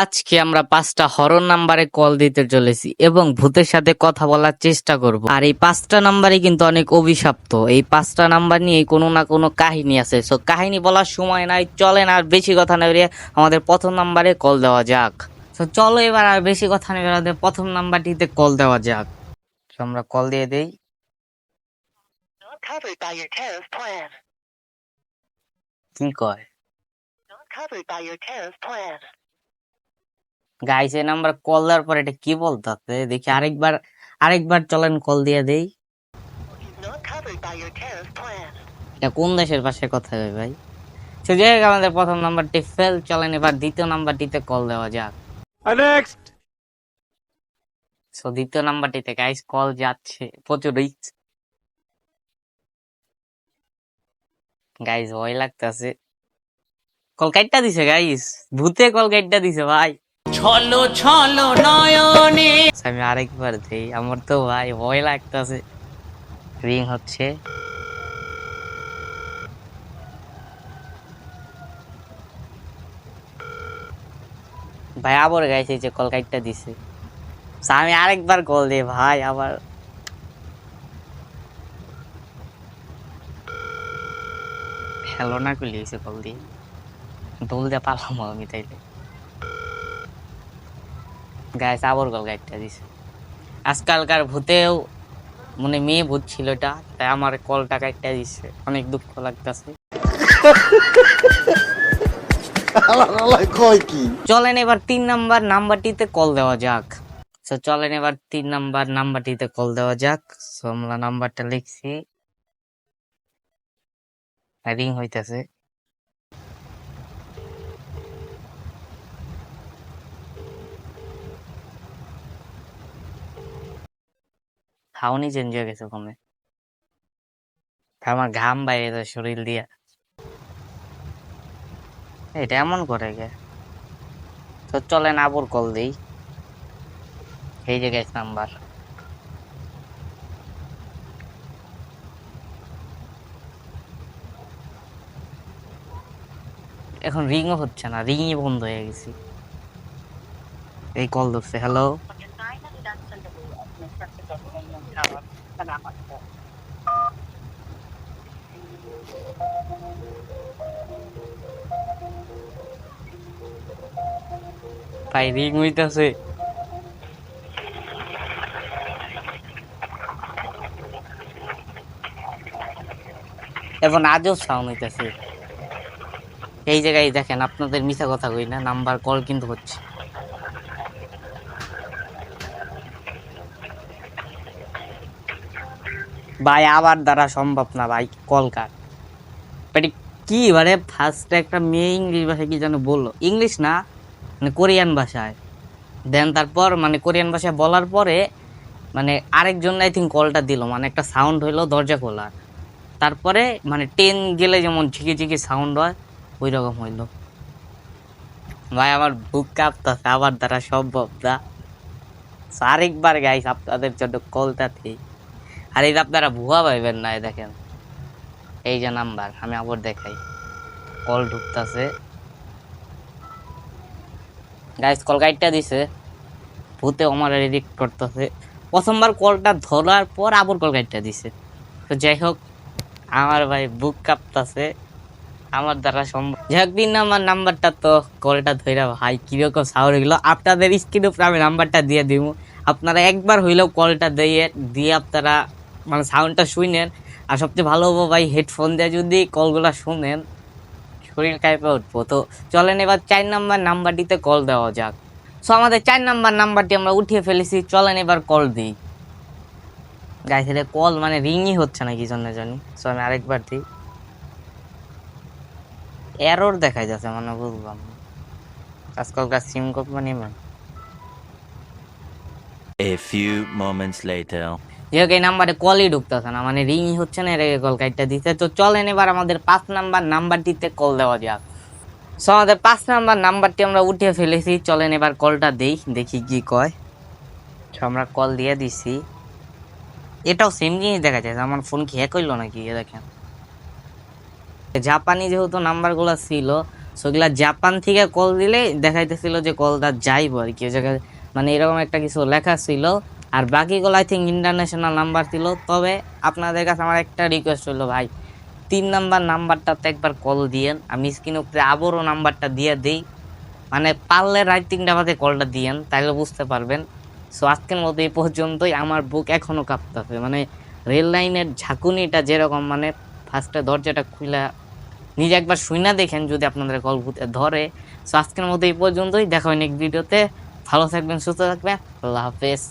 আজকে আমরা 5টা হরর নাম্বারে কল দিতে চলেছি এবং ভূতের সাথে কথা বলার চেষ্টা করব। আর এই 5টা নাম্বারই কিন্তু অনেক অভিশপ্ত। এই 5টা নাম্বার নিয়ে কোনো না কোনো কাহিনী আছে। সো কাহিনী বলার সময় নাই, চলেন আর বেশি কথা না বেরিয়ে আমাদের প্রথম নাম্বারে কল দেওয়া যাক। তো চলো এবার আর বেশি কথা না বেরিয়ে আমাদের প্রথম নাম্বারটিতে কল দেওয়া যাক। তো আমরা কল দিয়ে দেই। Not covered by your tariff plan. কি কয় Not covered by your tariff plan. Guys, এই নাম্বার কল দেওয়ার পর এটা কি বলতে দেখি আরেকবার চলেন কল দিয়ে দেই। Is not covered by your tariff plan. এটা কোন দেশের ভাষায় কথা হয় ভাই? সে যাই হোক, আমাদের প্রথম নাম্বারটি ফেল। চলেন এবার দ্বিতীয় নাম্বারটিতে কল দেওয়া যাক। নেক্সট সো দ্বিতীয় নাম্বারটিতে গাইস কল যাচ্ছে, প্রচুর রিচ। গাইস ভয় লাগতেছে। কল কাইটটা দিছে গাইস, ভূতে কল কাইটটা দিছে ভাই। ছলো ছলো নয়নে আমি আরেকবার দেই, আমার তো ভাই ভয় লাগতেছে। রিং হচ্ছে। ভাই আবার গাইস এই যে কল কাইটটা দিছে। আমি আরেকবার কল দিই ভাই আবার। হ্যালো না করলে হয়েছে কল দিয়ে, দোল দিয়ে পালাম আমি তাইলে। গাইস আবার কল কাইটটা দিছে। আজকালকার ভূতেও মানে মেয়ে ভূত ছিল এটা, তাই আমার কলটা কাইটটা দিছে, অনেক দুঃখ লাগতেছে। চলেন এবার 3 নাম্বার নাম্বারটিতে কল দেওয়া যাক। তো চলেন এবার 3 নাম্বার নাম্বারটিতে কল দেওয়া যাক। তো আমরা নাম্বারটা লিখছি, রিং হইতেছে। খাওনি চেঞ্জ হয়ে গেছে কমে, আমার ঘাম বাইরে শরীর দিয়া। এটা এমন করে গে। তো চলেন আবার কল দেই। এই যে গাইস নাম্বার। এখন রিংও হচ্ছে না, রিংই বন্ধ হয়ে গেছে। এই কল ধরছে, হ্যালো। ভাই রিং হইতাছে। এখন আজও সাউন্ড হইতাছে। এই জায়গায় দেখেন, আপনাদের মিছা কথা কই না, নাম্বার কল কিন্তু হচ্ছে। ভাই আবার দ্বারা সম্ভব না ভাই, কল কাট। কি মানে ফার্স্টে একটা মেয়ে ইংলিশ ভাষায় কি যেন বললো, ইংলিশ না মানে কোরিয়ান ভাষায়। দেন তারপর মানে কোরিয়ান ভাষায় বলার পরে মানে আরেকজন আই থিঙ্ক কলটা দিল, মানে একটা সাউন্ড হইলো দরজা খোলার। তারপরে মানে ট্রেন গেলে যেমন ঝিকি ঝিকি সাউন্ড হয় ওই রকম হইলো। ভাই আমার বুক কাঁপতেছে, আবার দ্বারা সম্ভব না। আরেকবার গাইস আপনাদের জন্য কলটা দিই। আর এই আপনারা ভুয়া পাইবেন না, দেখেন এই যে নাম্বার, আমি আবার দেখাই। কল ঢুকতেছে গাইস, কল গাইডটা দিছে। ভূতে আমার এডিক্ট করতেছে। প্রথমবার কলটা ধরার পর আবার কল গাইডটা দিছে। তো যাই হোক, আমার ভাই বুক কাঁপতেছে, আমার দ্বারা সম্ভব। যাই হোক 3 নাম্বার নাম্বারটা তো কলটা ধরা ভাই কিরকম সাউন্ড গেলো, আপনাদের স্ক্রিন উপরে আমি নাম্বারটা দিয়ে দিব। আপনারা একবার হইলেও কলটা দিয়ে আপনারা মানে সাউন্ডটা শুনেন। আর সবচেয়ে ভালো হবো ভাই হেডফোন দিয়ে যদি কলগুলা শুনেন, শরীর কাঁপে উঠবো। তো চলেন এবার 4 নাম্বার নাম্বারটিতে কল দেওয়া যাক। সো আমাদের 4 নাম্বার নাম্বারটি আমরা উঠিয়ে ফেলেছি। চলেন এবার কল দিই। গাইস এটা কল মানে রিংই হচ্ছে না কি জন্য জানি। সো আমি আরেকবার দিই। এরর দেখাই যাচ্ছে, মানে বুঝলাম না। আজকালকার সিম কোম্পানি মানে। A few moments later. যেহেতু এই নাম্বারে কলই ঢুকতেছে না, মানে রিংই হচ্ছে না, এর আগে কল কাইটটা দিতে। তো চলেন এবার আমাদের 5 নাম্বার নাম্বারটিতে কল দেওয়া যাক। সো আমাদের 5 নাম্বার নাম্বারটি আমরা উঠিয়ে ফেলেছি। চলেন এবার কলটা দেই, দেখি কি কয়। আমরা কল দিয়ে দিছি। এটাও সেম জিনিস দেখা যায়, আমার ফোন কি হ্যাক হইলো নাকি? দেখেন জাপানি যেহেতু নাম্বারগুলো ছিল, সেগুলা জাপান থেকে কল দিলে দেখাইতেছিল যে কলটা যাইব আর কি, ওই জায়গায় মানে এরকম একটা কিছু লেখা ছিল। আর বাকিগুলো আই থিঙ্ক ইন্টারন্যাশনাল নাম্বার ছিল। তবে আপনাদের কাছে আমার একটা রিকোয়েস্ট হলো ভাই, 3 নাম্বার নাম্বারটাতে একবার কল দিয়েন। আমি স্ক্রিন উপরে আবারও নাম্বারটা দিয়ে দিই, মানে পারলে রাত 3টা বাজে কলটা দিয়েন, তাহলে বুঝতে পারবেন। সো আজকের মতো এই পর্যন্তই। আমার বুক এখনো কাঁপতেছে, মানে রেল লাইনের ঝাঁকুনিটা যেরকম, মানে ফার্স্টে দরজাটা খুলে নিজে একবার শুইনা দেখেন যদি আপনাদের কল ধরে। সো আজকের মতো এই পর্যন্তই, দেখা হয় নেক্সট ভিডিওতে। ভালো থাকবেন, সুস্থ থাকবেন, আল্লাহ হাফেজ।